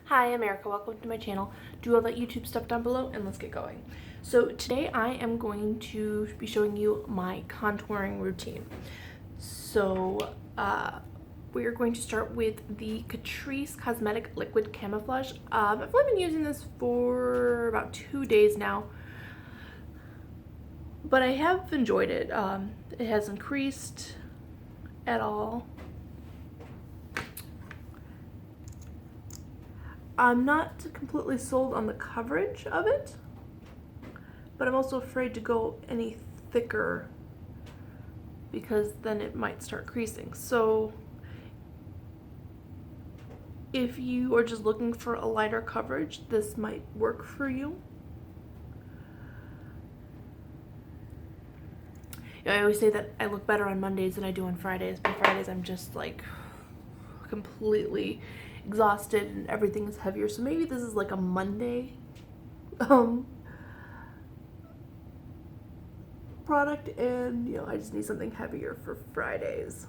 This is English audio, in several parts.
Hi, I'm Erica. Welcome to my channel. Do all that YouTube stuff down below and let's get going. So today I am going to be showing you my contouring routine. So we are going to start with the Catrice Cosmetic Liquid Camouflage. I've only been using this for about 2 days now, but I have enjoyed it. It hasn't creased at all. I'm not completely sold on the coverage of it, but I'm also afraid to go any thicker because then it might start creasing. So if you are just looking for a lighter coverage, this might work for you. I always say that I look better on Mondays than I do on Fridays, but Fridays I'm just like completely exhausted and everything is heavier. So maybe this is like a Monday product, and I just need something heavier for Fridays.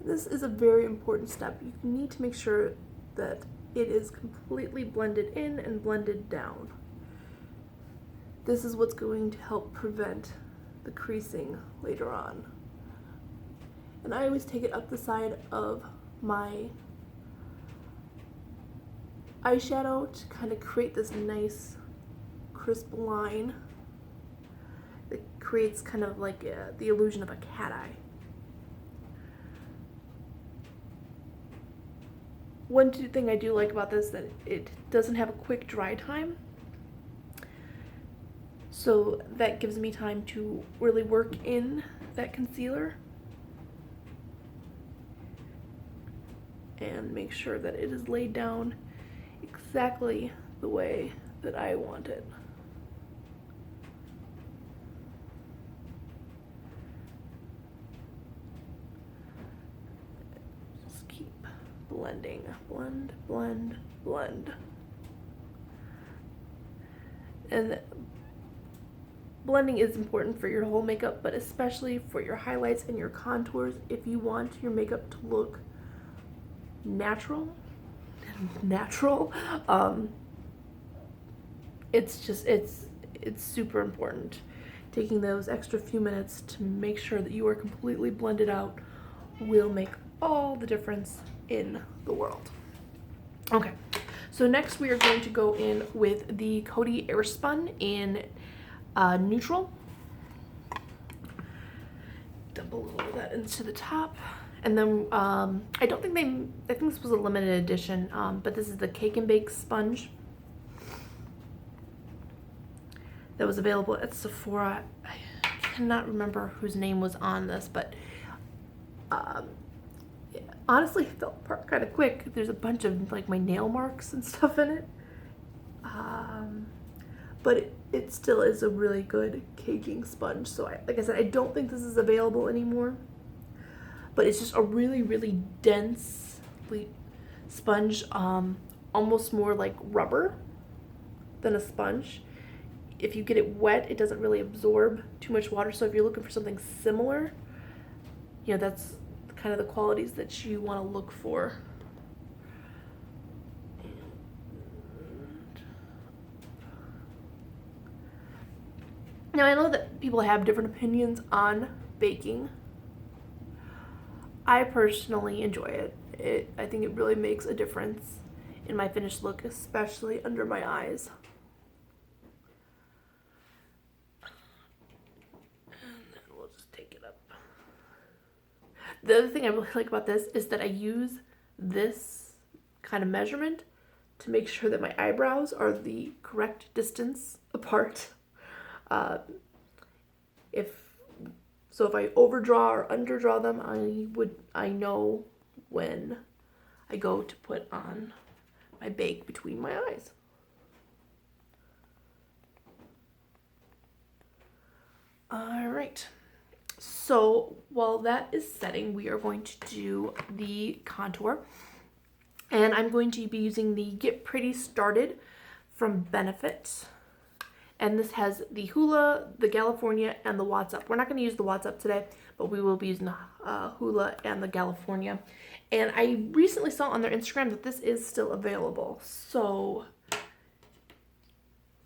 This is a very important step. You need to make sure that it is completely blended in and blended down. This is what's going to help prevent the creasing later on. And I always take it up the side of my eyeshadow to kind of create this nice crisp line that creates kind of like the illusion of a cat eye. One thing I do like about this is that it doesn't have a quick dry time. So that gives me time to really work in that concealer and make sure that it is laid down exactly the way that I want it. Just keep blending. Blend, blend, blend. And blending is important for your whole makeup, but especially for your highlights and your contours. If you want your makeup to look natural, it's super important. Taking those extra few minutes to make sure that you are completely blended out will make all the difference in the world. Okay, so next we are going to go in with the Coty Airspun in neutral. Dump a little of that into the top. And then I think this was a limited edition, but this is the Cake and Bake sponge that was available at Sephora. I cannot remember whose name was on this, but honestly, it fell apart kind of quick. There's a bunch of like my nail marks and stuff in it. But it still is a really good caking sponge. So like I said, I don't think this is available anymore. But it's just a really, really dense sponge, almost more like rubber than a sponge. If you get it wet, it doesn't really absorb too much water. So if you're looking for something similar, that's kind of the qualities that you want to look for. Now I know that people have different opinions on baking. I personally enjoy it. I think it really makes a difference in my finished look, especially under my eyes. And then we'll just take it up. The other thing I really like about this is that I use this kind of measurement to make sure that my eyebrows are the correct distance apart. If I overdraw or underdraw them, I know when I go to put on my bake between my eyes. All right. So while that is setting, we are going to do the contour. And I'm going to be using the Get Pretty Started from Benefit. And this has the Hoola, the California, and the Watts Up. We're not going to use the Watts Up today, but we will be using the Hoola and the California. And I recently saw on their Instagram that this is still available. So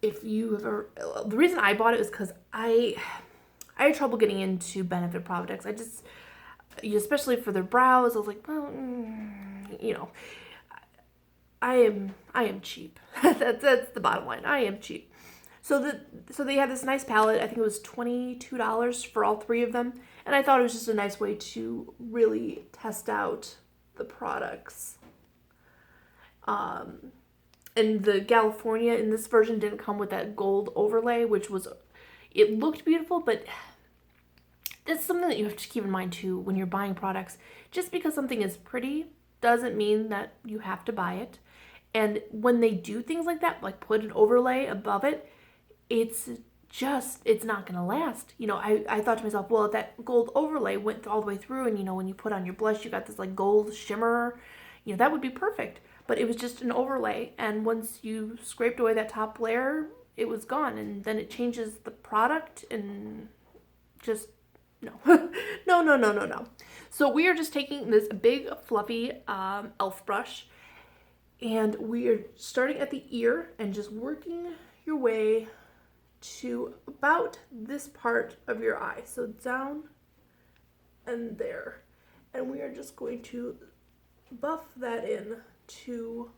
if you ever, the reason I bought it is because I had trouble getting into Benefit products. I just, especially for their brows, I was like, well, you know, I am cheap. that's the bottom line. I am cheap. So they had this nice palette. I think it was $22 for all three of them, and I thought it was just a nice way to really test out the products. And the California in this version didn't come with that gold overlay, which was, it looked beautiful, but that's something that you have to keep in mind too when you're buying products. Just because something is pretty doesn't mean that you have to buy it. And when they do things like that, like put an overlay above it, it's not going to last. You know, I thought to myself, well, if that gold overlay went all the way through and, you know, when you put on your blush, you got this like gold shimmer, you know, that would be perfect. But it was just an overlay. And once you scraped away that top layer, it was gone. And then it changes the product and just, no. No. So we are just taking this big fluffy e.l.f. brush, and we are starting at the ear and just working your way to about this part of your eye. So down and there. And we are just going to buff that in to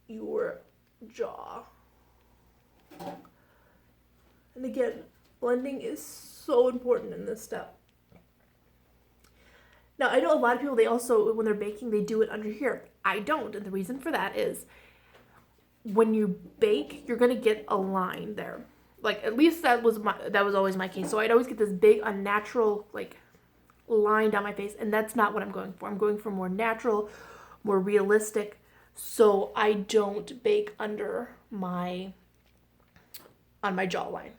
your jaw. And again, blending is so important in this step. Now, I know a lot of people, they also, when they're baking, they do it under here. I don't, and the reason for that is when you bake, you're going to get a line there. Like, at least that was always my case. So I'd always get this big, unnatural, like, line down my face, and that's not what I'm going for. I'm going for more natural, more realistic, so I don't bake under on my jawline.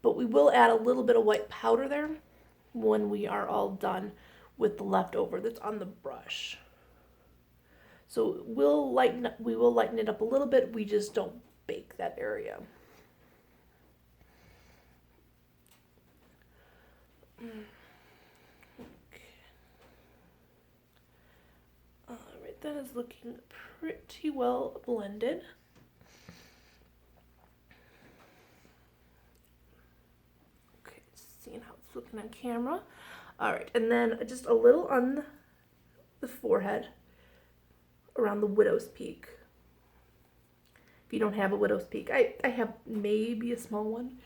But we will add a little bit of white powder there when we are all done with the leftover that's on the brush. So we will lighten it up a little bit. We just don't bake that area. Okay. All right, that is looking pretty well blended. Okay, seeing how it's looking on camera. All right, and then just a little on the forehead around the widow's peak. If you don't have a widow's peak, I have maybe a small one,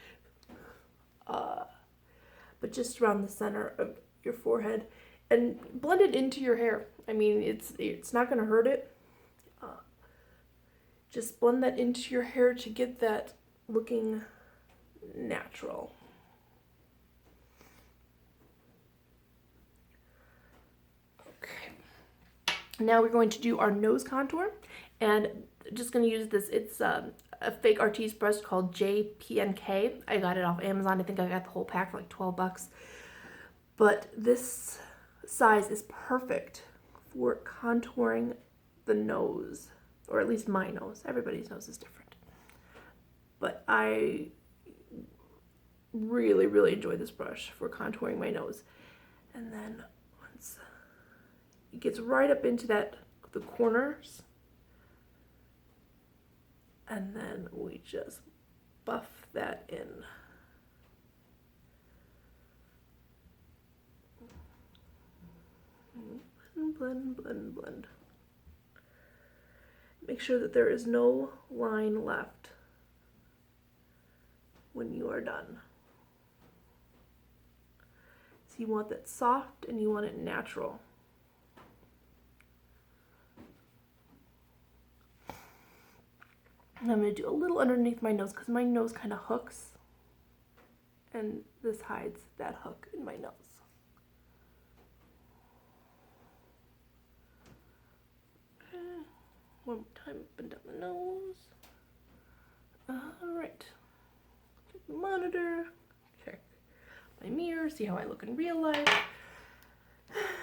but just around the center of your forehead, and blend it into your hair. I mean, it's not going to hurt it. Just blend that into your hair to get that looking natural. Now we're going to do our nose contour, and just going to use this. It's a fake Artiste brush called JPNK. I got it off Amazon. I think I got the whole pack for like $12. But this size is perfect for contouring the nose, or at least my nose. Everybody's nose is different. But I really, really enjoy this brush for contouring my nose. And then once it gets right up into the corners, and then we just buff that in. Blend. Make sure that there is no line left when you are done. So you want that soft and you want it natural. And I'm going to do a little underneath my nose because my nose kind of hooks, and this hides that hook in my nose. Okay. One more time, up and down the nose. Alright. Check the monitor. Check my mirror. See how I look in real life.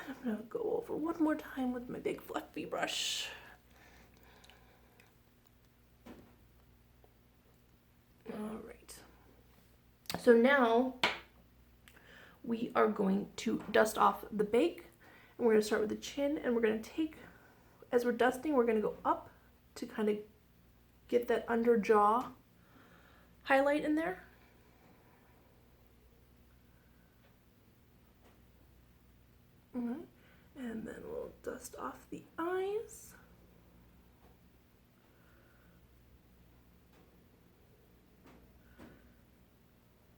I'm gonna go over one more time with my big fluffy brush. All right. So now we are going to dust off the bake, and we're going to start with the chin, and we're going to take, as we're dusting, we're going to go up to kind of get that under jaw highlight in there. All right. And then we'll dust off the eyes.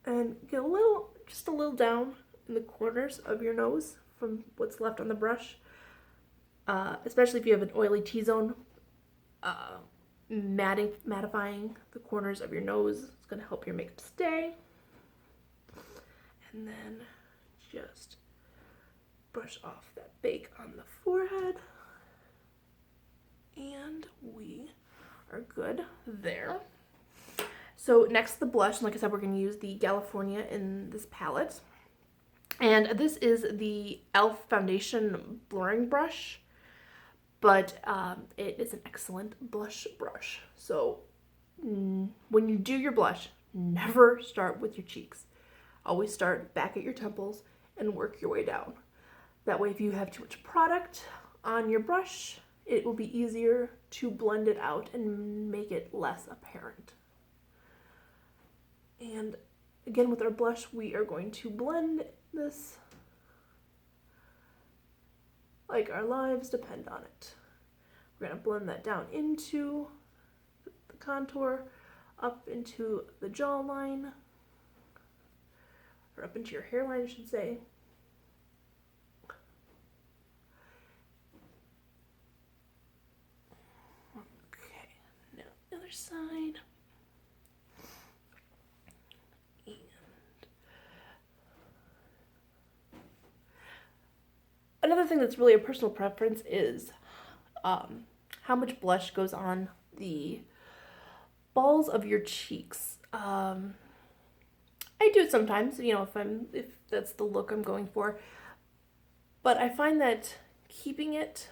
And get just a little down in the corners of your nose from what's left on the brush. Especially if you have an oily T-zone, mattifying the corners of your nose is going to help your makeup stay. And then just brush off that bake on the forehead. And we are good there. So next, the blush, and like I said, we're going to use the California in this palette. And this is the e.l.f. Foundation Blurring Brush, but it is an excellent blush brush. So when you do your blush, never start with your cheeks. Always start back at your temples and work your way down. That way, if you have too much product on your brush, it will be easier to blend it out and make it less apparent. And again, with our blush, we are going to blend this like our lives depend on it. We're going to blend that down into the contour, up into the jawline, or up into your hairline, I should say. Okay, now the other side. Another thing that's really a personal preference is how much blush goes on the balls of your cheeks. I do it sometimes, you know, if that's the look I'm going for. But I find that keeping it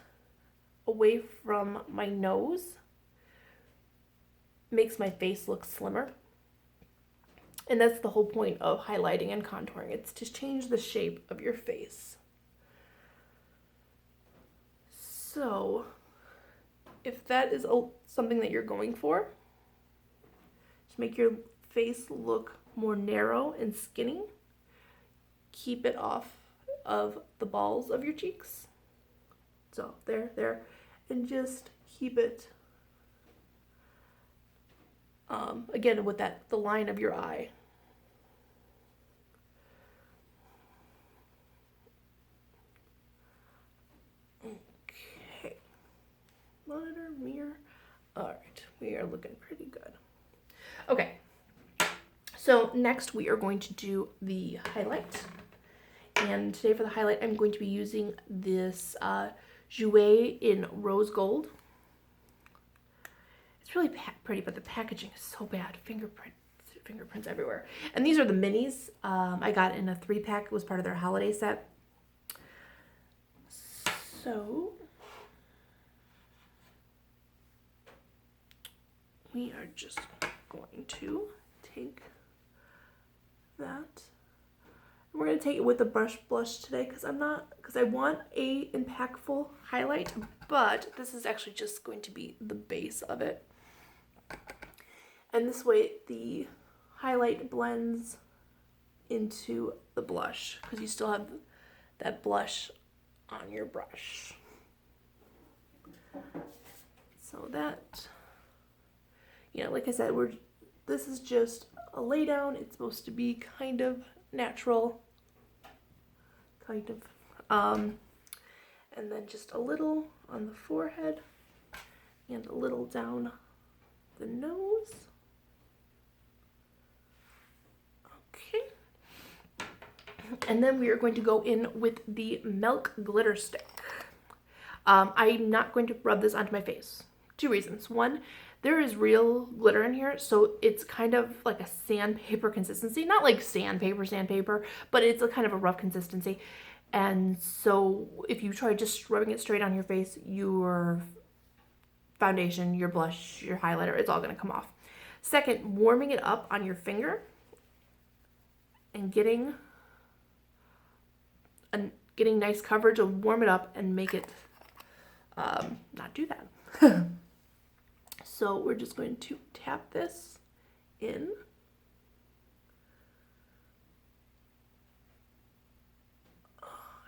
away from my nose makes my face look slimmer. And that's the whole point of highlighting and contouring. It's to change the shape of your face. So, if that is something that you're going for, to make your face look more narrow and skinny, keep it off of the balls of your cheeks. So, there, and just keep it, again, with the line of your eye. Monitor, mirror. All right, we are looking pretty good. Okay, so next we are going to do the highlight. And today for the highlight, I'm going to be using this Jouer in Rose Gold. It's really pretty, but the packaging is so bad. Fingerprints everywhere. And these are the minis. I got in a 3-pack. It was part of their holiday set. So we are just going to take that. We're going to take it with the brush blush today because I want a impactful highlight, but this is actually just going to be the base of it. And this way the highlight blends into the blush because you still have that blush on your brush. So that, you know, like I said, this is just a lay down. It's supposed to be kind of natural, and then just a little on the forehead and a little down the nose. Okay. And then we are going to go in with the Milk Glitter Stick. I'm not going to rub this onto my face. 2 reasons. One, there is real glitter in here, so it's kind of like a sandpaper consistency. Not like sandpaper, but it's a kind of a rough consistency. And so if you try just rubbing it straight on your face, your foundation, your blush, your highlighter, it's all going to come off. Second, warming it up on your finger and getting nice coverage, and warm it up and make it not do that. So we're just going to tap this in.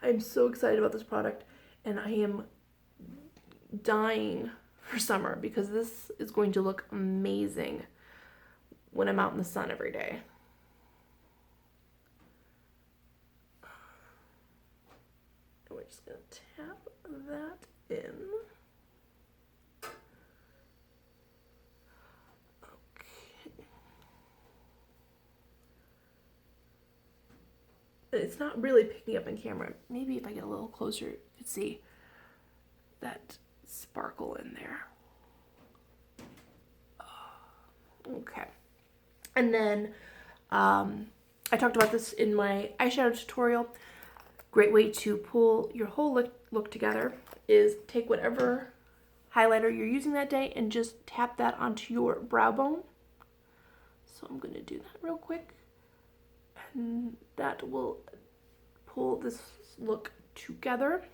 I'm so excited about this product, and I am dying for summer because this is going to look amazing when I'm out in the sun every day. And we're just going to tap that in. It's not really picking up in camera. Maybe if I get a little closer, you could see that sparkle in there. Okay. And then I talked about this in my eyeshadow tutorial. Great way to pull your whole look together is take whatever highlighter you're using that day and just tap that onto your brow bone. So I'm going to do that real quick. And that will pull this look together.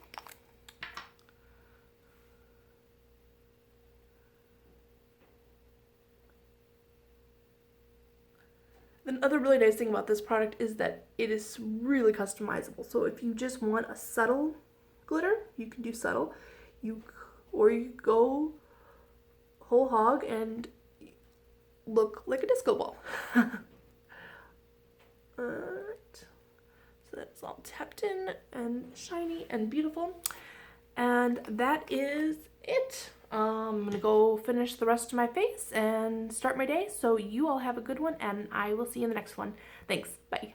The other really nice thing about this product is that it is really customizable. So if you just want a subtle glitter, you can do subtle. Or you go whole hog and look like a disco ball. Alright, so that's all tapped in and shiny and beautiful, and that is it. I'm gonna go finish the rest of my face and start my day. So you all have a good one, and I will see you in the next one. Thanks. Bye.